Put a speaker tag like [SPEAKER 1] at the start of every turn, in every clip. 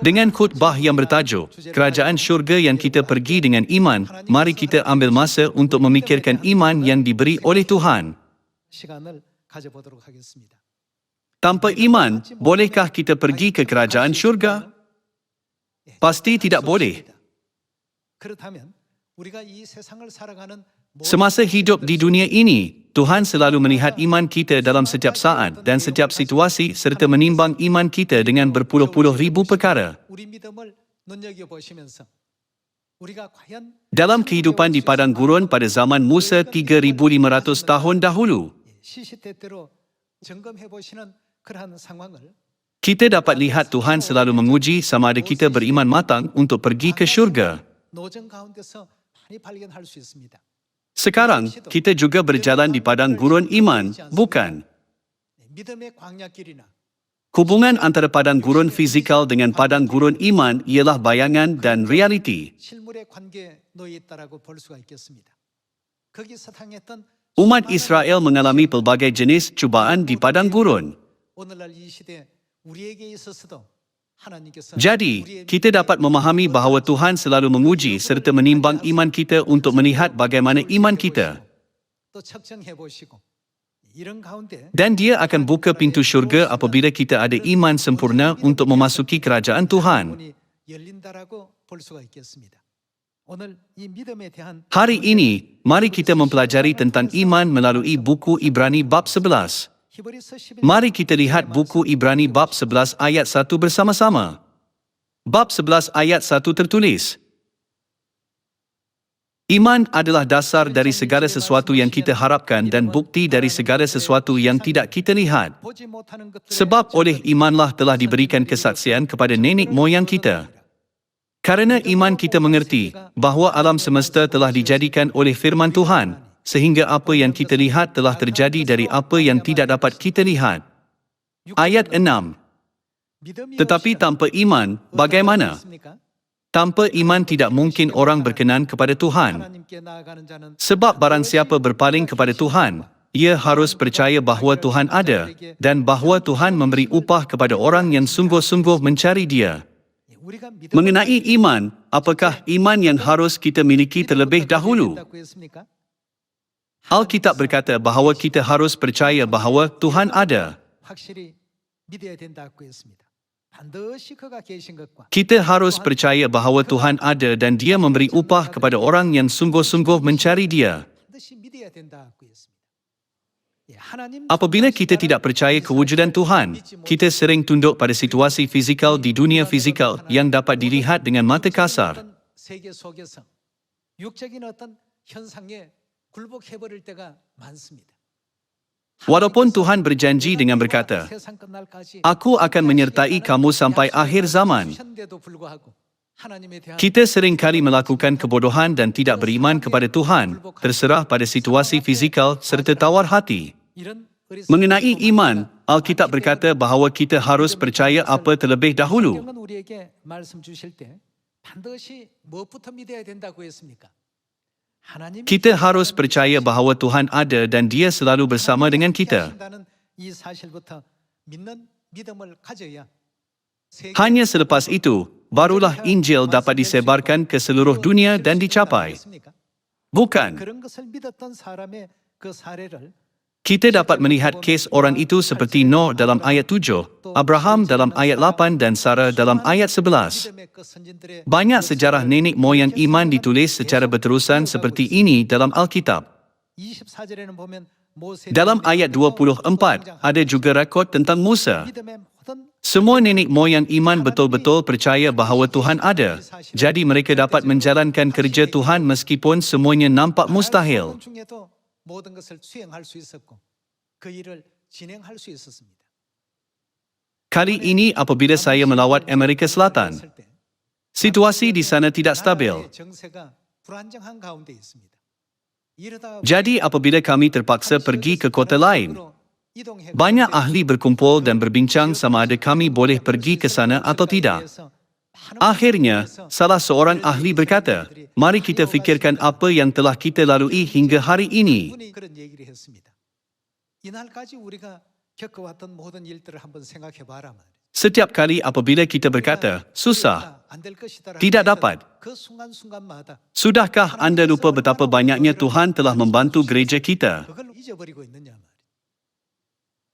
[SPEAKER 1] Dengan khutbah yang bertajuk, Kerajaan Syurga yang kita pergi dengan iman, mari kita ambil masa untuk memikirkan iman yang diberi oleh Tuhan. Tanpa iman, bolehkah kita pergi ke Kerajaan Syurga? Pasti tidak boleh. Semasa hidup di dunia ini, Tuhan selalu melihat iman kita dalam setiap saat dan setiap situasi serta menimbang iman kita dengan berpuluh-puluh ribu perkara. Dalam kehidupan di padang gurun pada zaman Musa 3,500 tahun dahulu, kita dapat lihat Tuhan selalu menguji sama ada kita beriman matang untuk pergi ke syurga. Sekarang, kita juga berjalan di padang gurun iman, bukan? Hubungan antara padang gurun fizikal dengan padang gurun iman ialah bayangan dan realiti. Umat Israel mengalami pelbagai jenis cubaan di padang gurun. Jadi, kita dapat memahami bahawa Tuhan selalu menguji serta menimbang iman kita untuk melihat bagaimana iman kita. Dan Dia akan buka pintu syurga apabila kita ada iman sempurna untuk memasuki kerajaan Tuhan. Hari ini, mari kita mempelajari tentang iman melalui buku Ibrani bab 11. Mari kita lihat buku Ibrani bab 11 ayat 1 bersama-sama. Bab 11 ayat 1 tertulis, Iman adalah dasar dari segala sesuatu yang kita harapkan dan bukti dari segala sesuatu yang tidak kita lihat. Sebab oleh imanlah telah diberikan kesaksian kepada nenek moyang kita. Karena iman kita mengerti bahawa alam semesta telah dijadikan oleh firman Tuhan, sehingga apa yang kita lihat telah terjadi dari apa yang tidak dapat kita lihat. Ayat 6. Tetapi tanpa iman, bagaimana? Tanpa iman tidak mungkin orang berkenan kepada Tuhan. Sebab barang siapa berpaling kepada Tuhan, ia harus percaya bahawa Tuhan ada dan bahawa Tuhan memberi upah kepada orang yang sungguh-sungguh mencari Dia. Mengenai iman, apakah iman yang harus kita miliki terlebih dahulu? Alkitab berkata bahawa kita harus percaya bahawa Tuhan ada. Kita harus percaya bahawa Tuhan ada dan Dia memberi upah kepada orang yang sungguh-sungguh mencari Dia. Apabila kita tidak percaya kewujudan Tuhan, kita sering tunduk pada situasi fizikal di dunia fizikal yang dapat dilihat dengan mata kasar. Walaupun Tuhan berjanji dengan berkata, Aku akan menyertai kamu sampai akhir zaman. Kita seringkali melakukan kebodohan dan tidak beriman kepada Tuhan, terserah pada situasi fizikal serta tawar hati. Mengenai iman, Alkitab berkata bahawa kita harus percaya apa terlebih dahulu. Kita harus percaya bahawa Tuhan ada dan Dia selalu bersama dengan kita. Hanya selepas itu, barulah Injil dapat disebarkan ke seluruh dunia dan dicapai. Bukan? Kita dapat melihat kes orang itu seperti Noah dalam ayat 7, Abraham dalam ayat 8 dan Sarah dalam ayat 11. Banyak sejarah nenek moyang iman ditulis secara berterusan seperti ini dalam Alkitab. Dalam ayat 24, ada juga rakod tentang Musa. Semua nenek moyang iman betul-betul percaya bahawa Tuhan ada, jadi mereka dapat menjalankan kerja Tuhan meskipun semuanya nampak mustahil. Kali ini apabila saya melawat Amerika Selatan, situasi di sana tidak stabil. Jadi apabila kami terpaksa pergi ke kota lain, banyak ahli berkumpul dan berbincang sama ada kami boleh pergi ke sana atau tidak. Akhirnya, salah seorang ahli berkata, mari kita fikirkan apa yang telah kita lalui hingga hari ini. Setiap kali apabila kita berkata, susah, tidak dapat. Sudahkah anda lupa betapa banyaknya Tuhan telah membantu gereja kita?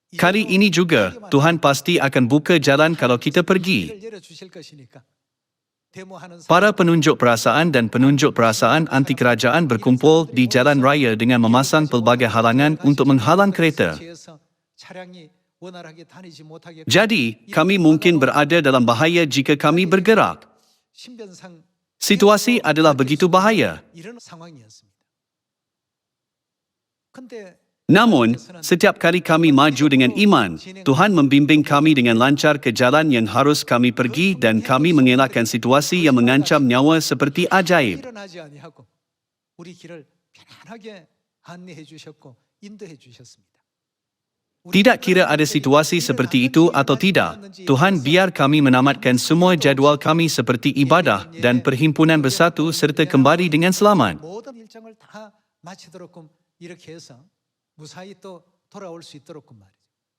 [SPEAKER 1] Kali ini juga, Tuhan pasti akan buka jalan kalau kita pergi. Para penunjuk perasaan dan penunjuk perasaan anti kerajaan berkumpul di jalan raya dengan memasang pelbagai halangan untuk menghalang kereta. Jadi, kami mungkin berada dalam bahaya jika kami bergerak. Situasi adalah begitu bahaya. Namun, setiap kali kami maju dengan iman, Tuhan membimbing kami dengan lancar ke jalan yang harus kami pergi dan kami mengelakkan situasi yang mengancam nyawa seperti ajaib. Tidak kira ada situasi seperti itu atau tidak, Tuhan biar kami menamatkan semua jadual kami seperti ibadah dan perhimpunan bersatu serta kembali dengan selamat.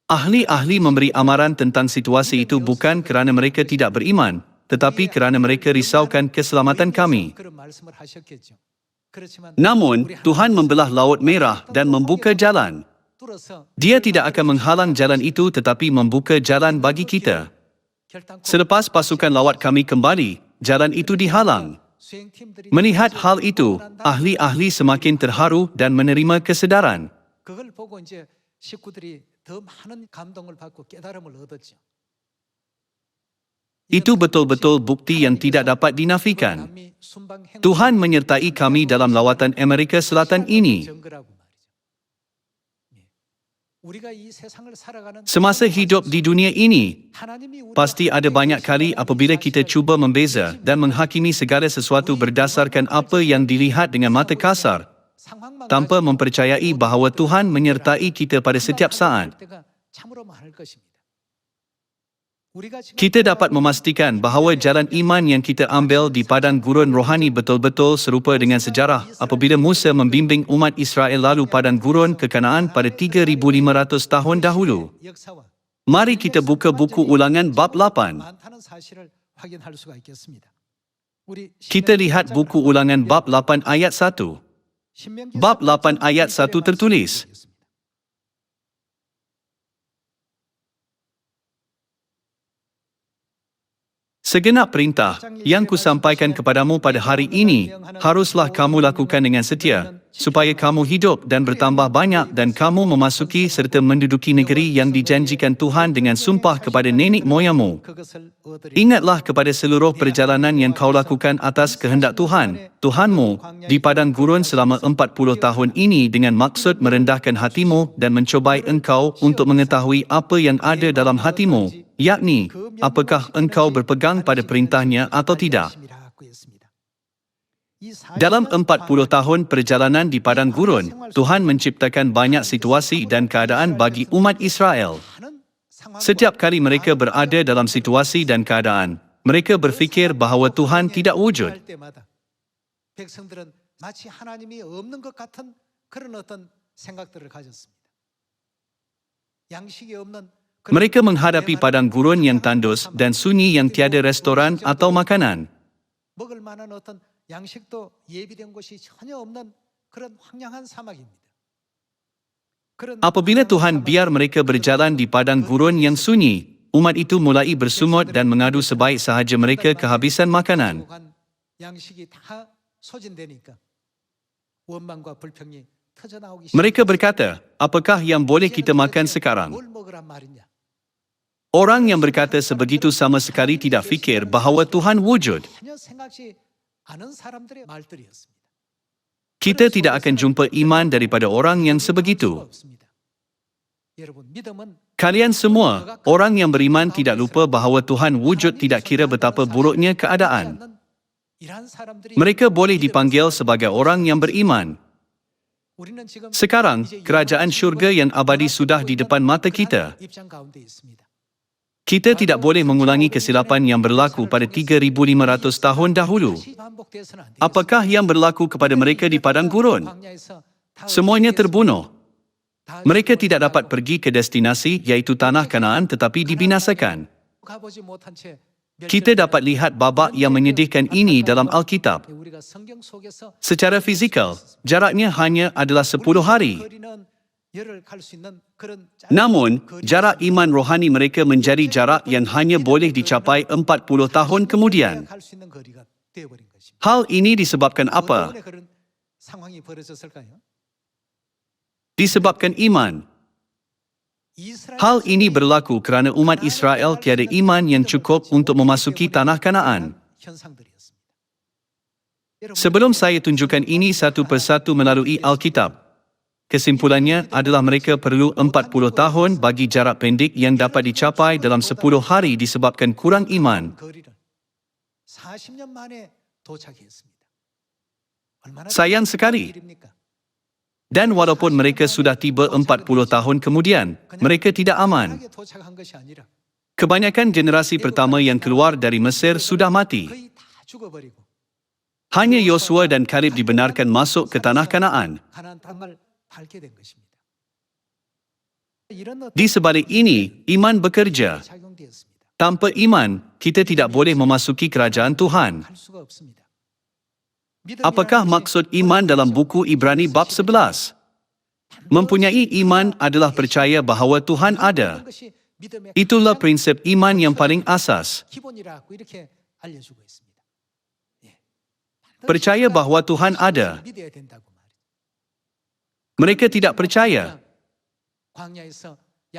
[SPEAKER 1] Ahli-ahli memberi amaran tentang situasi itu bukan kerana mereka tidak beriman, tetapi kerana mereka risaukan keselamatan kami. Namun, Tuhan membelah Laut Merah dan membuka jalan. Dia tidak akan menghalang jalan itu tetapi membuka jalan bagi kita. Selepas pasukan lawat kami kembali, jalan itu dihalang. Melihat hal itu, ahli-ahli semakin terharu dan menerima kesedaran. Itu betul-betul bukti yang tidak dapat dinafikan. Tuhan menyertai kami dalam lawatan Amerika Selatan ini. Semasa hidup di dunia ini, pasti ada banyak kali apabila kita cuba membeza dan menghakimi segala sesuatu berdasarkan apa yang dilihat dengan mata kasar, tanpa mempercayai bahawa Tuhan menyertai kita pada setiap saat. Kita dapat memastikan bahawa jalan iman yang kita ambil di padang gurun rohani betul-betul serupa dengan sejarah apabila Musa membimbing umat Israel lalu padang gurun ke Kanaan pada 3,500 tahun dahulu. Mari kita buka buku Ulangan bab 8. Kita lihat buku Ulangan bab 8 ayat 1. Bab 8 ayat 1 tertulis, segenap perintah yang kusampaikan kepadamu pada hari ini, haruslah kamu lakukan dengan setia, supaya kamu hidup dan bertambah banyak dan kamu memasuki serta menduduki negeri yang dijanjikan Tuhan dengan sumpah kepada nenek moyangmu. Ingatlah kepada seluruh perjalanan yang kau lakukan atas kehendak Tuhan, Tuhanmu, di padang gurun selama 40 tahun ini dengan maksud merendahkan hatimu dan mencobai engkau untuk mengetahui apa yang ada dalam hatimu, yakni, apakah engkau berpegang pada perintahnya atau tidak. Dalam 40 tahun perjalanan di padang gurun, Tuhan menciptakan banyak situasi dan keadaan bagi umat Israel. Setiap kali mereka berada dalam situasi dan keadaan, mereka berfikir bahawa Tuhan tidak wujud. Mereka menghadapi padang gurun yang tandus dan sunyi yang tiada restoran atau makanan. Apabila Tuhan biar mereka berjalan di padang gurun yang sunyi, umat itu mulai bersungut dan mengadu sebaik sahaja mereka kehabisan makanan. Mereka berkata, apakah yang boleh kita makan sekarang? Orang yang berkata sebegitu sama sekali tidak fikir bahawa Tuhan wujud. Kita tidak akan jumpa iman daripada orang yang sebegitu. Kalian semua, orang yang beriman tidak lupa bahawa Tuhan wujud tidak kira betapa buruknya keadaan. Mereka boleh dipanggil sebagai orang yang beriman. Sekarang, kerajaan syurga yang abadi sudah di depan mata kita. Kita tidak boleh mengulangi kesilapan yang berlaku pada 3,500 tahun dahulu. Apakah yang berlaku kepada mereka di padang gurun? Semuanya terbunuh. Mereka tidak dapat pergi ke destinasi iaitu tanah Kanaan tetapi dibinasakan. Kita dapat lihat babak yang menyedihkan ini dalam Alkitab. Secara fizikal, jaraknya hanya adalah 10 hari. Namun, jarak iman rohani mereka menjadi jarak yang hanya boleh dicapai 40 tahun kemudian. Hal ini disebabkan apa? Disebabkan iman. Hal ini berlaku kerana umat Israel tiada iman yang cukup untuk memasuki tanah Kanaan. Sebelum saya tunjukkan ini satu persatu melalui Alkitab, kesimpulannya adalah mereka perlu 40 tahun bagi jarak pendek yang dapat dicapai dalam 10 hari disebabkan kurang iman. Sayang sekali. Dan walaupun mereka sudah tiba 40 tahun kemudian, mereka tidak aman. Kebanyakan generasi pertama yang keluar dari Mesir sudah mati. Hanya Yosua dan Kaleb dibenarkan masuk ke tanah Kanaan. Di sebalik ini, iman bekerja. Tanpa iman, kita tidak boleh memasuki kerajaan Tuhan. Apakah maksud iman dalam buku Ibrani bab 11? Mempunyai iman adalah percaya bahawa Tuhan ada. Itulah prinsip iman yang paling asas. Percaya bahawa Tuhan ada. Mereka tidak percaya.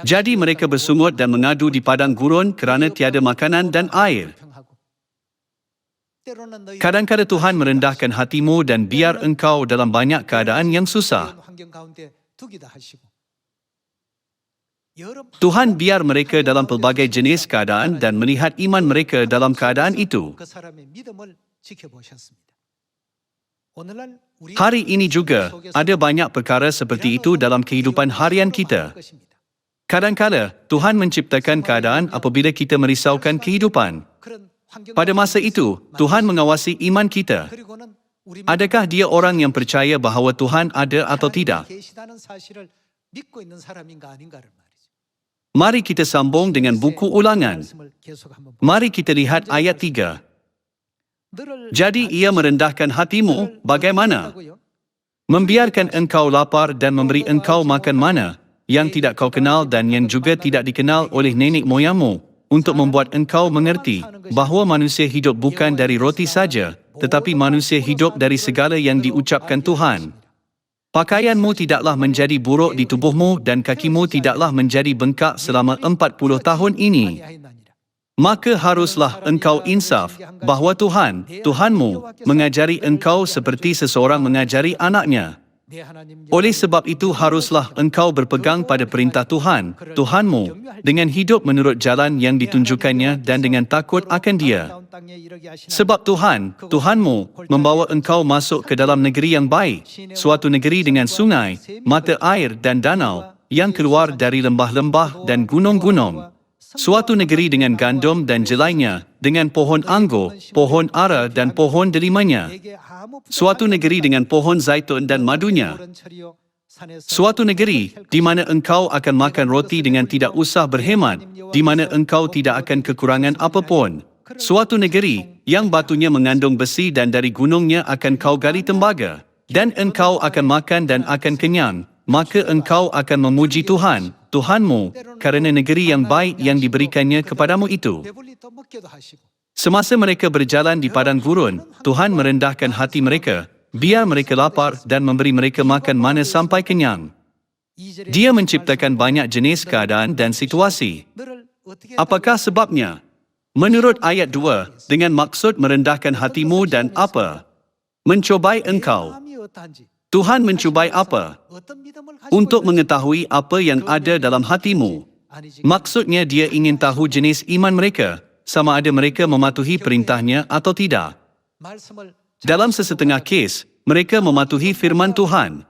[SPEAKER 1] Jadi mereka bersungut dan mengadu di padang gurun kerana tiada makanan dan air. Kadang-kadang Tuhan merendahkan hatimu dan biar engkau dalam banyak keadaan yang susah. Tuhan biar mereka dalam pelbagai jenis keadaan dan melihat iman mereka dalam keadaan itu. Hari ini juga, ada banyak perkara seperti itu dalam kehidupan harian kita. Kadang-kadang, Tuhan menciptakan keadaan apabila kita merisaukan kehidupan. Pada masa itu, Tuhan mengawasi iman kita. Adakah dia orang yang percaya bahawa Tuhan ada atau tidak? Mari kita sambung dengan buku Ulangan. Mari kita lihat ayat 3. Jadi ia merendahkan hatimu, bagaimana? Membiarkan engkau lapar dan memberi engkau makan mana, yang tidak kau kenal dan yang juga tidak dikenal oleh nenek moyangmu, untuk membuat engkau mengerti bahawa manusia hidup bukan dari roti saja, tetapi manusia hidup dari segala yang diucapkan Tuhan. Pakaianmu tidaklah menjadi buruk di tubuhmu dan kakimu tidaklah menjadi bengkak selama 40 tahun ini. Maka haruslah engkau insaf bahawa Tuhan, Tuhanmu, mengajari engkau seperti seseorang mengajari anaknya. Oleh sebab itu haruslah engkau berpegang pada perintah Tuhan, Tuhanmu, dengan hidup menurut jalan yang ditunjukkannya dan dengan takut akan Dia. Sebab Tuhan, Tuhanmu, membawa engkau masuk ke dalam negeri yang baik, suatu negeri dengan sungai, mata air dan danau, yang keluar dari lembah-lembah dan gunung-gunung. Suatu negeri dengan gandum dan jelainya, dengan pohon anggur, pohon ara dan pohon delimanya. Suatu negeri dengan pohon zaitun dan madunya. Suatu negeri di mana engkau akan makan roti dengan tidak usah berhemat, di mana engkau tidak akan kekurangan apapun. Suatu negeri yang batunya mengandung besi dan dari gunungnya akan kau gali tembaga. Dan engkau akan makan dan akan kenyang, maka engkau akan memuji Tuhan, Tuhanmu, kerana negeri yang baik yang diberikannya kepadamu itu. Semasa mereka berjalan di padang gurun, Tuhan merendahkan hati mereka, biar mereka lapar dan memberi mereka makan mana sampai kenyang. Dia menciptakan banyak jenis keadaan dan situasi. Apakah sebabnya? Menurut ayat 2, dengan maksud merendahkan hatimu dan apa? Mencobai engkau. Tuhan mencubai apa? Untuk mengetahui apa yang ada dalam hatimu. Maksudnya dia ingin tahu jenis iman mereka, sama ada mereka mematuhi perintahnya atau tidak. Dalam sesetengah kes, mereka mematuhi firman Tuhan.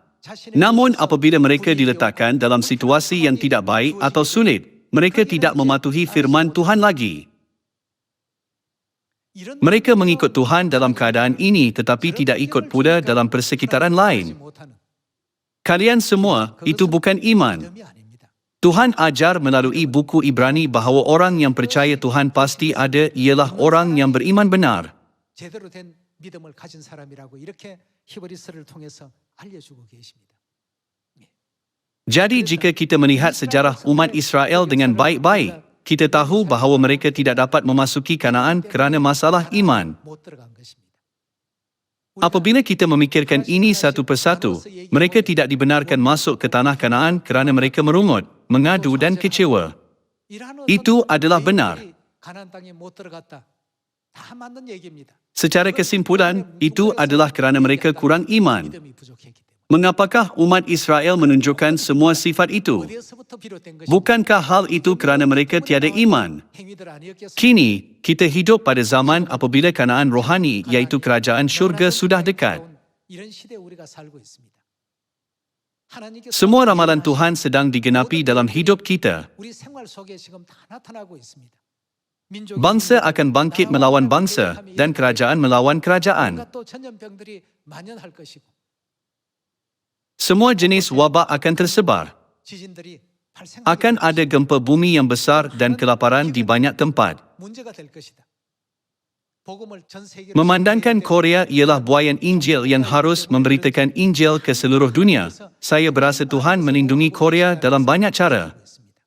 [SPEAKER 1] Namun apabila mereka diletakkan dalam situasi yang tidak baik atau sulit, mereka tidak mematuhi firman Tuhan lagi. Mereka mengikut Tuhan dalam keadaan ini tetapi tidak ikut pula dalam persekitaran lain. Kalian semua, itu bukan iman. Tuhan ajar melalui buku Ibrani bahawa orang yang percaya Tuhan pasti ada ialah orang yang beriman benar.
[SPEAKER 2] 제대로 된 믿음을 가진 사람이라고 이렇게 히브리서를 통해서 알려주고 계십니다.
[SPEAKER 1] Jadi jika kita melihat sejarah umat Israel dengan baik-baik, kita tahu bahawa mereka tidak dapat memasuki Kanaan kerana masalah iman.
[SPEAKER 2] 못 들어간 것입니다.
[SPEAKER 1] Apabila kita memikirkan ini satu persatu, mereka tidak dibenarkan masuk ke tanah Kanaan kerana mereka merungut, mengadu dan kecewa. Itu adalah benar.
[SPEAKER 2] 가나안 땅에 못 들어갔다. 다 맞는 얘기입니다.
[SPEAKER 1] Secara kesimpulan, itu adalah kerana mereka kurang iman.
[SPEAKER 2] 믿음이 부족했기 때문에.
[SPEAKER 1] Mengapakah umat Israel menunjukkan semua sifat itu?
[SPEAKER 2] 어디에서부터 비롯된 것입니까?
[SPEAKER 1] Bukankah hal itu kerana mereka tiada iman?
[SPEAKER 2] 행위들 아니었겠습니까?
[SPEAKER 1] Kini, kita hidup pada zaman apabila Kanaan rohani iaitu kerajaan syurga sudah dekat.
[SPEAKER 2] 이런 시대에 우리가 살고 있습니다. 하나님께서
[SPEAKER 1] Semua ramalan Tuhan sedang digenapi dalam hidup kita.
[SPEAKER 2] 우리 생활 속에 지금 다 나타나고 있습니다. 민족이
[SPEAKER 1] Bangsa akan bangkit melawan bangsa dan kerajaan melawan kerajaan.
[SPEAKER 2] 온갖 또 전염병들이 만연할 것이고
[SPEAKER 1] Semua jenis wabak akan tersebar.
[SPEAKER 2] 지진들이 발생하게
[SPEAKER 1] Akan ada gempa bumi yang besar dan kelaparan di banyak tempat.
[SPEAKER 2] 문제가 될 것이다. 복음을 전 세계로
[SPEAKER 1] Memandangkan Korea ialah buayan Injil yang harus memberitakan Injil ke seluruh dunia, saya berasa Tuhan melindungi Korea dalam banyak cara.
[SPEAKER 2] 있습니다.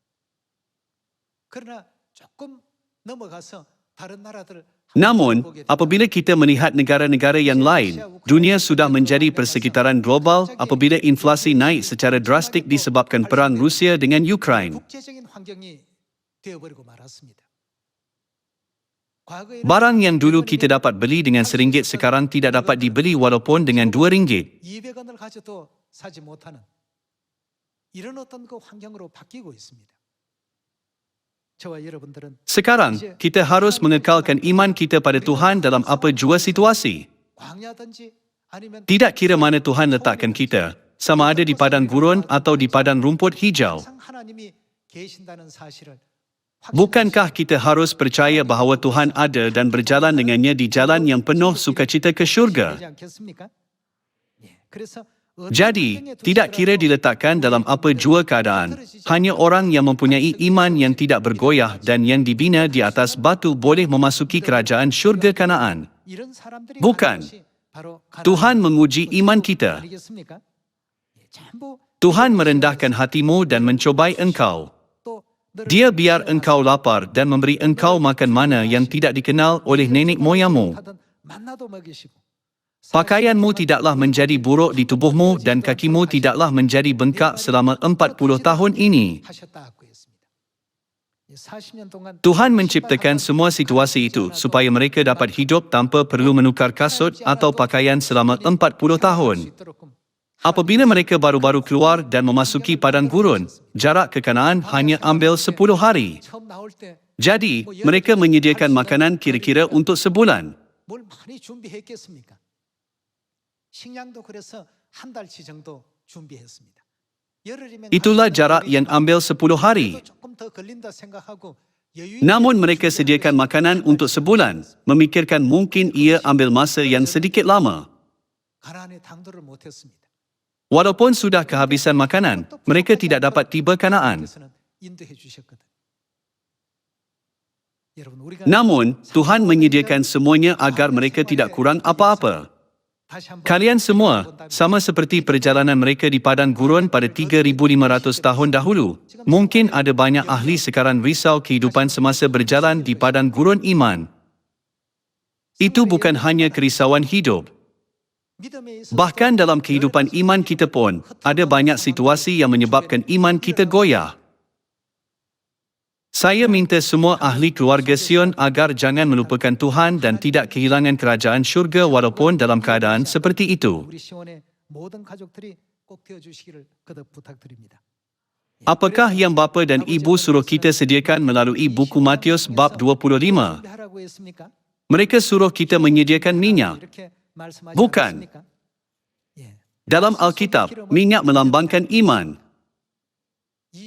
[SPEAKER 2] 그러나 조금 넘어가서 다른 나라들
[SPEAKER 1] Namun, apabila kita melihat negara-negara yang lain, dunia sudah menjadi persekitaran global apabila inflasi naik secara drastik disebabkan perang Rusia dengan Ukraine.
[SPEAKER 2] 국제적인 환경이 되어버리고 말았습니다. 과거에는
[SPEAKER 1] Barang yang dulu kita dapat beli dengan RM1 sekarang tidak dapat dibeli walaupun dengan RM2.
[SPEAKER 2] 200원을 가져도 사지 못하는 이런 어떤 그 환경으로 바뀌고 있습니다. 저와 여러분들은
[SPEAKER 1] Sekarang, kita harus mengekalkan iman kita pada Tuhan dalam apa jua situasi.
[SPEAKER 2] 광야든지 아니면
[SPEAKER 1] Tidak kira mana Tuhan letakkan kita, sama ada di padang gurun atau di padang rumput hijau.
[SPEAKER 2] 항상 하나님이 계신다는 사실을
[SPEAKER 1] Bukankah kita harus percaya bahawa Tuhan ada dan berjalan dengannya di jalan yang penuh sukacita ke syurga?
[SPEAKER 2] 되지 않겠습니까? 예. 그래서
[SPEAKER 1] Jadi, tidak kira diletakkan dalam apa jua keadaan, hanya orang yang mempunyai iman yang tidak bergoyah dan yang dibina di atas batu boleh memasuki kerajaan syurga Kanaan.
[SPEAKER 2] 이런 사람들이
[SPEAKER 1] Bukan.
[SPEAKER 2] 가는 것이 바로
[SPEAKER 1] Tuhan menguji iman kita.
[SPEAKER 2] 아니겠습니까? 예, 전부
[SPEAKER 1] Tuhan merendahkan hatimu dan mencobai engkau.
[SPEAKER 2] 또 너를
[SPEAKER 1] Dia biar engkau lapar dan memberi engkau makan mana yang tidak dikenal oleh nenek moyangmu.
[SPEAKER 2] 하던 만나도 먹이시고
[SPEAKER 1] Pakaianmu tidaklah menjadi buruk di tubuhmu dan kakimu tidaklah menjadi bengkak selama 40 tahun ini.
[SPEAKER 2] 하셨다고 했습니다. 40년 동안
[SPEAKER 1] Tuhan menciptakan semua situasi itu supaya mereka dapat hidup tanpa perlu menukar kasut atau pakaian selama 40 tahun. Apabila mereka baru-baru keluar dan memasuki padang gurun, jarak ke Kanaan hanya ambil 10 hari.
[SPEAKER 2] 처음 나올 때
[SPEAKER 1] Jadi, mereka menyediakan makanan kira-kira untuk sebulan.
[SPEAKER 2] 뭘 많이 준비했겠습니까? 식량도 그래서 한 달치 정도 준비했습니다. 열흘이면
[SPEAKER 1] Itulah jarak yang ambil 10 hari.
[SPEAKER 2] 조금 더 걸린다 생각하고 여유
[SPEAKER 1] Namun mereka sediakan makanan untuk sebulan, memikirkan mungkin ia ambil masa yang sedikit lama.
[SPEAKER 2] 가나안에 당도를 못했습니다.
[SPEAKER 1] Walaupun sudah kehabisan makanan, mereka tidak dapat tiba Kanaan.
[SPEAKER 2] 그래서는 인도해 주셨거든. 여러분 우리가
[SPEAKER 1] Namun, Tuhan menyediakan semuanya agar mereka tidak kurang apa-apa.
[SPEAKER 2] 다시 한번
[SPEAKER 1] Kalian semua, sama seperti perjalanan mereka di padang gurun pada 3,500 tahun dahulu, mungkin ada banyak ahli sekarang risau kehidupan semasa berjalan di padang gurun iman. Itu bukan hanya kerisauan hidup.
[SPEAKER 2] 믿음에 있어
[SPEAKER 1] Bahkan dalam kehidupan iman kita pun, ada banyak situasi yang menyebabkan iman kita goyah. Saya minta semua ahli keluarga Sion agar jangan melupakan Tuhan dan tidak kehilangan kerajaan syurga walaupun dalam keadaan seperti itu.
[SPEAKER 2] 우리 시온의 모든 가족들이 꼭 되어 주시기를 거듭 부탁드립니다.
[SPEAKER 1] Apakah yang bapa dan ibu suruh kita sediakan melalui buku Matius bab 25?
[SPEAKER 2] 준비하라고 했습니까?
[SPEAKER 1] Mereka suruh kita menyediakan minyak.
[SPEAKER 2] 이렇게 말씀하지
[SPEAKER 1] Bukan.
[SPEAKER 2] 않았습니까? 예.
[SPEAKER 1] Dalam Alkitab, minyak melambangkan iman.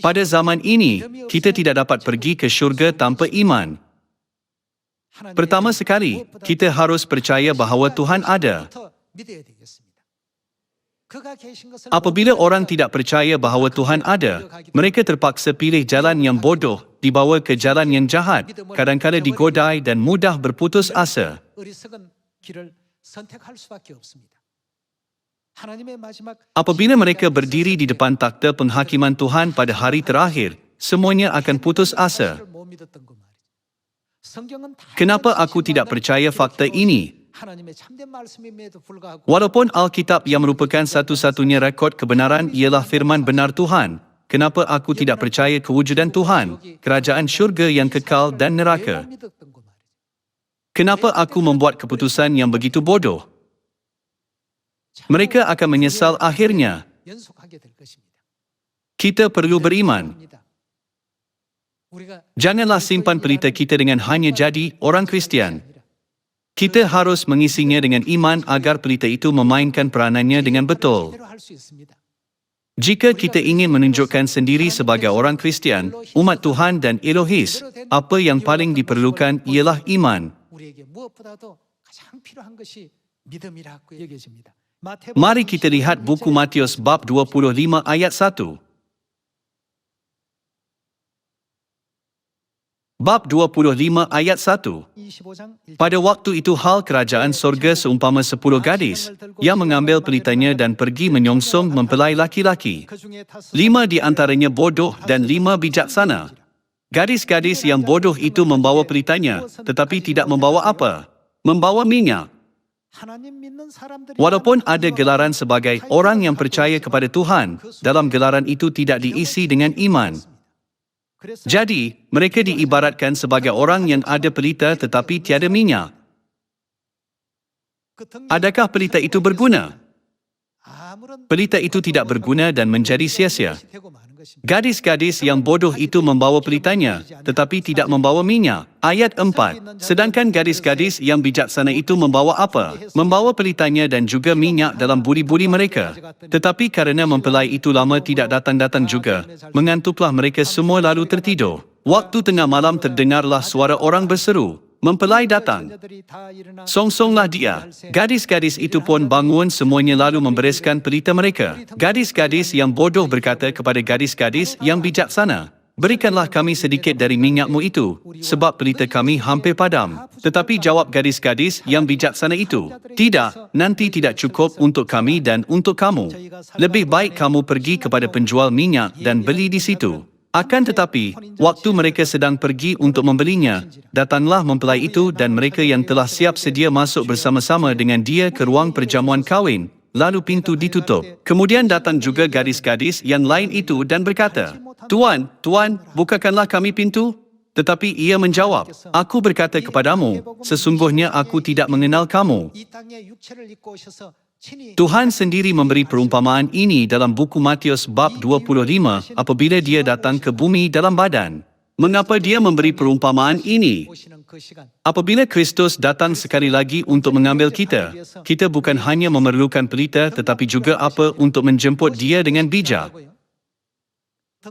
[SPEAKER 1] Pada zaman ini, kita tidak dapat pergi ke syurga tanpa iman. Pertama sekali, kita harus percaya bahawa Tuhan ada.
[SPEAKER 2] 믿어야 되겠습니다. 그가 계신 것을
[SPEAKER 1] Apabila
[SPEAKER 2] 못
[SPEAKER 1] orang
[SPEAKER 2] 믿으니까
[SPEAKER 1] tidak percaya bahawa Tuhan ada, mereka terpaksa pilih jalan yang bodoh, dibawa ke jalan yang jahat, kadang-kadang digodai dan mudah berputus asa.
[SPEAKER 2] 어리석은 길을 선택할 수밖에 없습니다. 하나님의 마지막
[SPEAKER 1] Apabila mereka berdiri di depan takhta penghakiman Tuhan pada hari terakhir, semuanya akan putus asa.
[SPEAKER 2] 못 믿었던 거 말이죠. 성경은 다
[SPEAKER 1] Kenapa aku tidak percaya fakta ini?
[SPEAKER 2] 하나님의 참된 말씀임에도 불구하고
[SPEAKER 1] Walaupun Alkitab yang merupakan satu-satunya rekod kebenaran ialah firman benar Tuhan, kenapa aku tidak percaya kewujudan Tuhan, kerajaan syurga yang kekal dan neraka?
[SPEAKER 2] 못 믿었던 거 말이죠.
[SPEAKER 1] Kenapa aku membuat keputusan yang begitu bodoh? Mereka akan menyesal akhirnya.
[SPEAKER 2] 연속하게 될 것입니다.
[SPEAKER 1] Kita perlu beriman.
[SPEAKER 2] 우리가
[SPEAKER 1] Janganlah simpan pelita kita dengan hanya jadi orang Kristian. Kita harus mengisinya dengan iman agar pelita itu memainkan peranannya dengan betul.
[SPEAKER 2] 제대로 할 수 있습니다.
[SPEAKER 1] Jika kita ingin menunjukkan sendiri sebagai orang Kristian, umat Tuhan dan Elohis, apa yang paling diperlukan ialah iman.
[SPEAKER 2] 우리에게 무엇보다도 가장 필요한 것이 믿음이라고 여겨집니다.
[SPEAKER 1] Mari kita lihat buku Matius bab 25 ayat 1. Bab 25 ayat 1.
[SPEAKER 2] 25장 1절.
[SPEAKER 1] Pada waktu itu hal kerajaan sorga seumpama 10 gadis yang mengambil pelitanya dan pergi menyongsong mempelai laki-laki.
[SPEAKER 2] 그 중에 5
[SPEAKER 1] 5 di antaranya bodoh dan 5 bijaksana. Gadis-gadis yang bodoh itu membawa pelitanya, tetapi tidak membawa apa? Membawa minyak.
[SPEAKER 2] 하나님 믿는 사람들이
[SPEAKER 1] Walaupun ada gelaran sebagai orang yang percaya kepada Tuhan, dalam gelaran itu tidak diisi dengan iman.
[SPEAKER 2] 그래서
[SPEAKER 1] Jadi, mereka diibaratkan sebagai orang yang ada pelita tetapi tiada minyak.
[SPEAKER 2] 그 등에
[SPEAKER 1] Adakah pelita itu berguna?
[SPEAKER 2] 아무런
[SPEAKER 1] Pelita itu tidak berguna dan menjadi sia-sia.
[SPEAKER 2] 것이 되고 마는 것입니다.
[SPEAKER 1] Gadis-gadis yang bodoh itu membawa pelitanya, tetapi tidak membawa minyak. Ayat 4. Sedangkan gadis-gadis yang bijaksana itu membawa apa? Membawa pelitanya dan juga minyak dalam buri-buri mereka. Tetapi kerana mempelai itu lama tidak datang-datang juga, mengantuklah mereka semua lalu tertidur. Waktu tengah malam terdengarlah suara orang berseru, "Mempelai datang."
[SPEAKER 2] 자녀들이 다 일어나
[SPEAKER 1] Songsonglah dia. Gadis-gadis itu pun bangun semuanya lalu membereskan pelita mereka. Gadis-gadis yang bodoh berkata kepada gadis-gadis yang bijaksana, "Berikanlah kami sedikit dari minyakmu itu, sebab pelita kami hampir padam." Tetapi jawab gadis-gadis yang bijaksana itu, "Tidak, nanti tidak cukup untuk kami dan untuk kamu. Lebih baik kamu pergi kepada penjual minyak dan beli di situ." Akan tetapi, waktu mereka sedang pergi untuk membelinya, datanglah mempelai itu dan mereka yang telah siap sedia masuk bersama-sama dengan dia ke ruang perjamuan kahwin, lalu pintu ditutup. Kemudian datang juga gadis-gadis yang lain itu dan berkata, "Tuan, Tuan, bukakanlah kami pintu." Tetapi ia menjawab, "Aku berkata kepadamu, sesungguhnya aku tidak mengenal kamu."
[SPEAKER 2] 이 땅에 육체를 입고 오셔서 친히
[SPEAKER 1] Tuhan sendiri memberi perumpamaan ini dalam buku Matius bab 25 apabila dia datang ke bumi dalam badan. Mengapa dia memberi perumpamaan ini?
[SPEAKER 2] 오시는 그 시간
[SPEAKER 1] Apabila Kristus datang sekali lagi untuk mengambil kita, kita bukan hanya memerlukan pelita tetapi juga apa untuk menjemput dia dengan bijak.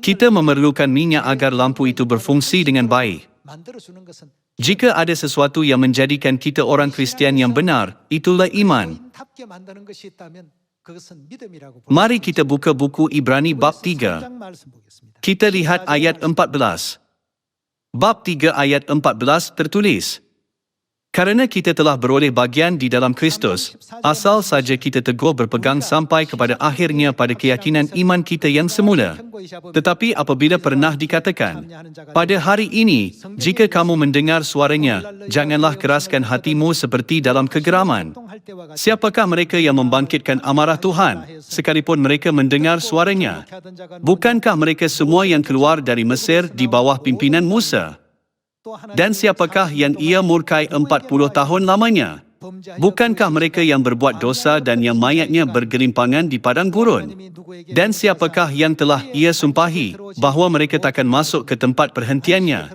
[SPEAKER 1] Kita memerlukan minyak agar lampu itu berfungsi dengan baik.
[SPEAKER 2] 만들어 주는 것은
[SPEAKER 1] Jika ada sesuatu yang menjadikan kita orang Kristian yang benar, itulah iman.
[SPEAKER 2] 답게 만드는 것이 있다면 그것은 믿음이라고
[SPEAKER 1] Mari kita buka buku Ibrani bab 3.
[SPEAKER 2] 3장 말씀 보겠습니다.
[SPEAKER 1] Kita lihat ayat 14. Bab 3 ayat 14 tertulis, "Kerana kita telah beroleh bagian di dalam Kristus, asal saja kita teguh berpegang sampai kepada akhirnya pada keyakinan iman kita yang semula. Tetapi apabila pernah dikatakan, pada hari ini, jika kamu mendengar suaranya, janganlah keraskan hatimu seperti dalam kegeraman. Siapakah mereka yang membangkitkan amarah Tuhan, sekalipun mereka mendengar suaranya? Bukankah mereka semua yang keluar dari Mesir di bawah pimpinan Musa? Dan siapakah yang ia murkai 40 tahun lamanya? Bukankah mereka yang berbuat dosa dan yang mayatnya bergelimpangan di padang gurun? Dan siapakah yang telah ia sumpahi bahawa mereka takkan masuk ke tempat perhentiannya?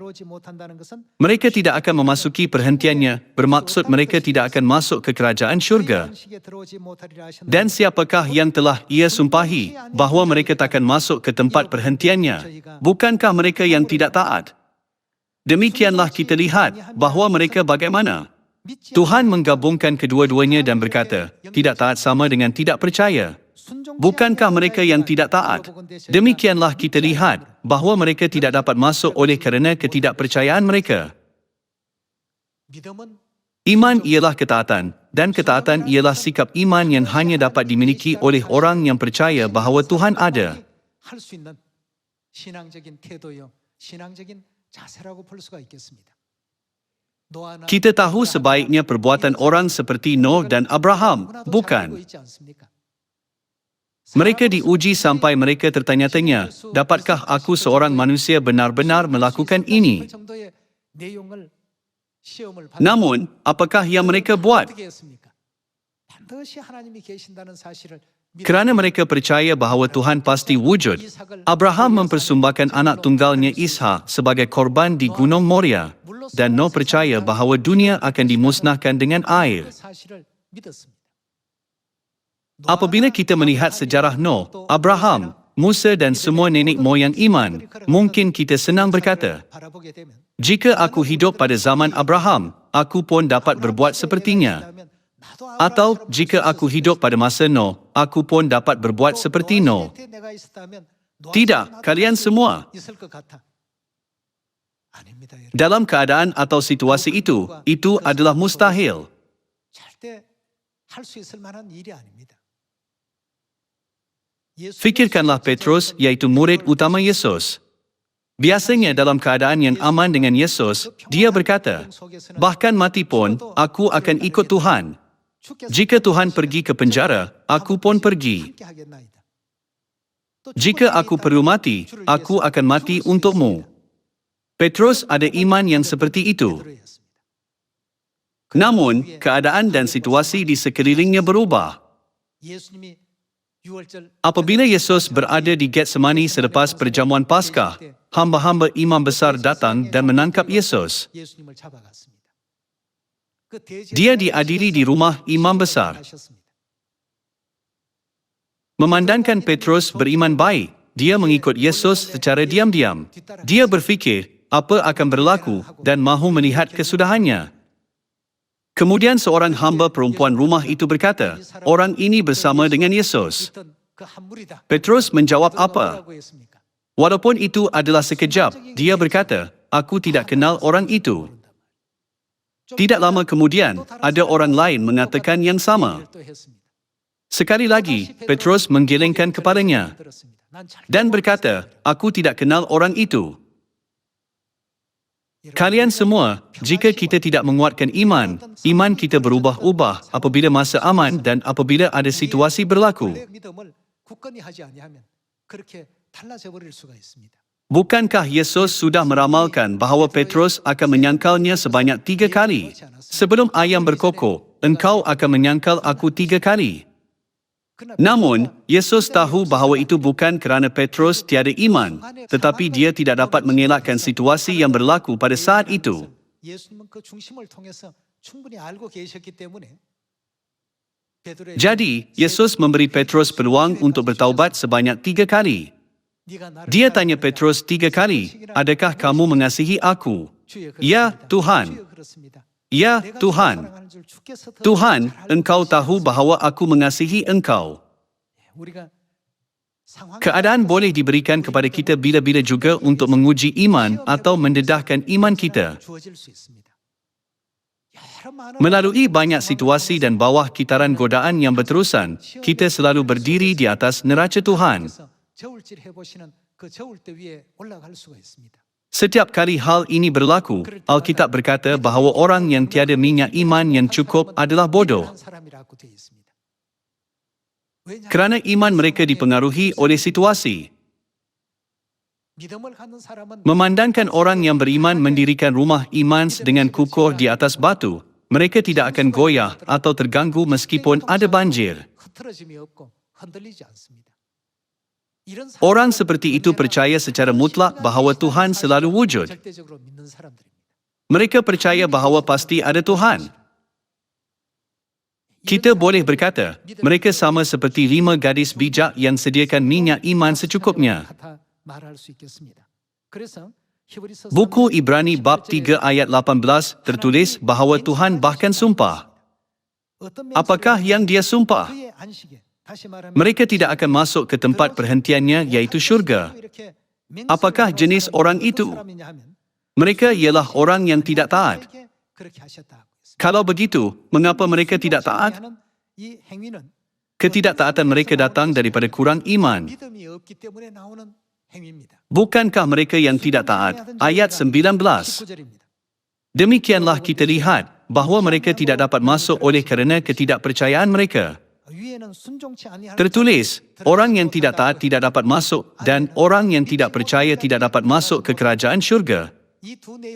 [SPEAKER 1] Mereka tidak akan memasuki perhentiannya, bermaksud mereka tidak akan masuk ke kerajaan syurga. Dan siapakah yang telah ia sumpahi bahawa mereka takkan masuk ke tempat perhentiannya? Bukankah mereka yang tidak taat? Demikianlah kita lihat bahawa mereka bagaimana. Tuhan menggabungkan kedua-duanya dan berkata, tidak taat sama dengan tidak percaya. Bukankah mereka yang tidak taat? Demikianlah kita lihat bahawa mereka tidak dapat masuk oleh kerana ketidakpercayaan mereka.
[SPEAKER 2] 믿음은
[SPEAKER 1] Iman ialah ketaatan, dan ketaatan ialah sikap iman yang hanya dapat dimiliki oleh orang yang percaya bahawa Tuhan ada.
[SPEAKER 2] 할수 있는 신앙적인 태도요, 신앙적인 자세라고 볼 수가 있겠습니다. 노아나
[SPEAKER 1] Kita tahu sebaiknya perbuatan orang seperti Noah dan Abraham, bukan? Mereka diuji sampai mereka tertanya-tanya, dapatkah aku seorang manusia benar-benar melakukan ini? Namun, apakah yang mereka buat? Kerana mereka percaya bahawa Tuhan pasti wujud, Abraham mempersembahkan anak tunggalnya Ishak sebagai korban di Gunung Moria, dan Noah percaya bahawa dunia akan dimusnahkan dengan air. Apabila kita melihat sejarah Noah, Abraham, Musa dan semua nenek moyang iman, mungkin kita senang berkata, jika aku hidup pada zaman Abraham, aku pun dapat berbuat sepertinya. Atau, jika aku hidup pada masa Noah, aku pun dapat berbuat seperti Noah. Tidak, kalian semua. Dalam keadaan atau situasi itu adalah mustahil. Fikirkanlah Petrus, iaitu murid utama Yesus. Biasanya dalam keadaan yang aman dengan Yesus, dia berkata, bahkan mati pun, aku akan ikut Tuhan. Jika Tuhan pergi ke penjara, aku pun pergi. Jika aku perlu mati, aku akan mati untukmu. Petrus ada iman yang seperti itu. Namun, keadaan dan situasi di sekelilingnya berubah. Apabila Yesus berada di Getsemani selepas perjamuan Paskah, hamba-hamba imam besar datang dan menangkap Yesus. Dia diadili di rumah imam besar. Memandangkan Petrus beriman baik, dia mengikut Yesus secara diam-diam. Dia berfikir apa akan berlaku dan mahu melihat kesudahannya. Kemudian seorang hamba perempuan rumah itu berkata, orang ini bersama dengan Yesus. Petrus menjawab apa? Walaupun itu adalah sekejap, dia berkata, aku tidak kenal orang itu. Tidak lama kemudian, ada orang lain mengatakan yang sama. Sekali lagi, Petrus menggelengkan kepalanya dan berkata, aku tidak kenal orang itu. Kalian semua, jika kita tidak menguatkan iman, iman kita berubah-ubah apabila masa aman dan apabila ada situasi berlaku. Bukankah Yesus sudah meramalkan bahawa Petrus akan menyangkalnya sebanyak 3 kali? Sebelum ayam berkokok, engkau akan menyangkal aku 3 kali. Namun, Yesus tahu bahawa itu bukan kerana Petrus tiada iman, tetapi dia tidak dapat mengelakkan situasi yang berlaku pada saat itu. Jadi, Yesus memberi Petrus peluang untuk bertaubat sebanyak 3 kali. Dia tanya Petrus 3 kali, adakah kamu mengasihi aku? Ya, Tuhan. Ya, Tuhan. Tuhan, engkau tahu bahawa aku mengasihi engkau. Keadaan boleh diberikan kepada kita bila-bila juga untuk menguji iman atau mendedahkan iman kita. Melalui banyak situasi dan bawah kitaran godaan yang berterusan, kita selalu berdiri di atas neraca Tuhan. Setiap kali hal ini berlaku, Alkitab berkata bahawa orang yang tiada minyak iman yang cukup adalah bodoh. Kerana iman mereka dipengaruhi oleh situasi. Memandangkan orang yang beriman mendirikan rumah iman dengan kukuh di atas batu, mereka tidak akan goyah atau terganggu meskipun ada banjir. Orang seperti itu percaya secara mutlak bahawa Tuhan selalu wujud. Mereka percaya bahawa pasti ada Tuhan. Kita boleh berkata, mereka sama seperti 5 gadis bijak yang sediakan minyak iman secukupnya. Buku Ibrani bab 3 ayat 18 tertulis bahawa Tuhan bahkan sumpah. Apakah yang dia sumpah?
[SPEAKER 2] 다시 말하면
[SPEAKER 1] Mereka tidak akan masuk ke tempat perhentiannya iaitu syurga. Apakah jenis orang itu? Mereka ialah orang yang tidak taat. Kalau begitu, mengapa mereka tidak taat? Ketidaktaatan mereka datang daripada kurang iman. Bukankah mereka yang tidak taat? Ayat 19. Demikianlah kita lihat bahawa mereka tidak dapat masuk oleh kerana ketidakpercayaan mereka. Tertulis, orang yang tidak taat tidak dapat masuk dan orang yang tidak percaya tidak dapat masuk ke kerajaan syurga.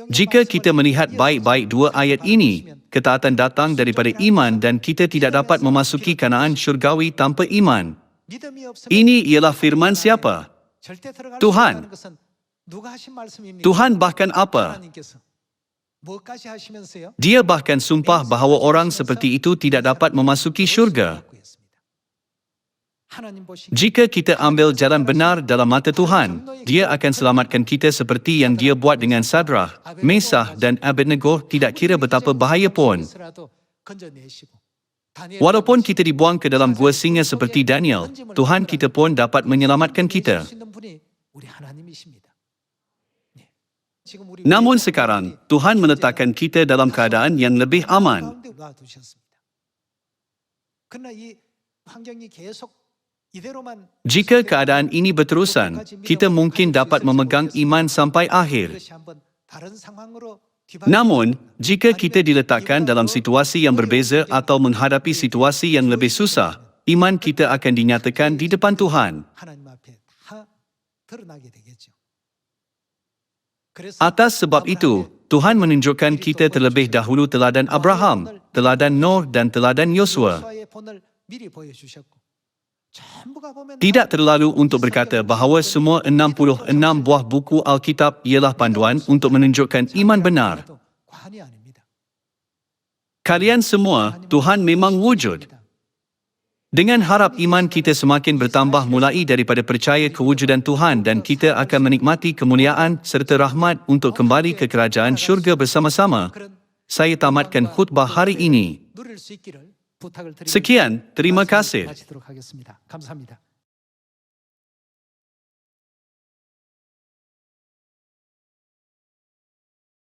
[SPEAKER 1] Jika kita melihat baik-baik dua ayat ini, ketaatan datang daripada iman dan kita tidak dapat memasuki Kanaan syurgawi tanpa iman. Ini ialah firman siapa? Tuhan. Tuhan bahkan apa? Dia bahkan sumpah bahawa orang seperti itu tidak dapat memasuki syurga. Jika kita ambil jalan benar dalam mata Tuhan, Dia akan selamatkan kita seperti yang Dia buat dengan Sadrah, Mesah dan Abednego, tidak kira betapa bahaya pun. Walaupun kita dibuang ke dalam gua singa seperti Daniel, Tuhan kita pun dapat menyelamatkan kita. Namun sekarang, Tuhan meletakkan kita dalam keadaan yang lebih aman. Jika keadaan ini berterusan, kita mungkin dapat memegang iman sampai akhir. Namun, jika kita diletakkan dalam situasi yang berbeza atau menghadapi situasi yang lebih susah, iman kita akan dinyatakan di depan Tuhan. Atas sebab itu, Tuhan menunjukkan kita terlebih dahulu teladan Abraham, teladan Noah dan teladan Yosua. Tidak terlalu untuk berkata bahawa semua 66 buah buku Alkitab ialah panduan untuk menunjukkan iman benar. Kalian semua, Tuhan memang wujud. Dengan harap iman kita semakin bertambah mulai daripada percaya kewujudan Tuhan dan kita akan menikmati kemuliaan serta rahmat untuk kembali ke kerajaan syurga bersama-sama. Saya tamatkan khutbah hari ini. Sekian, terima kasih.
[SPEAKER 2] 마치도록 하겠습니다. 감사합니다.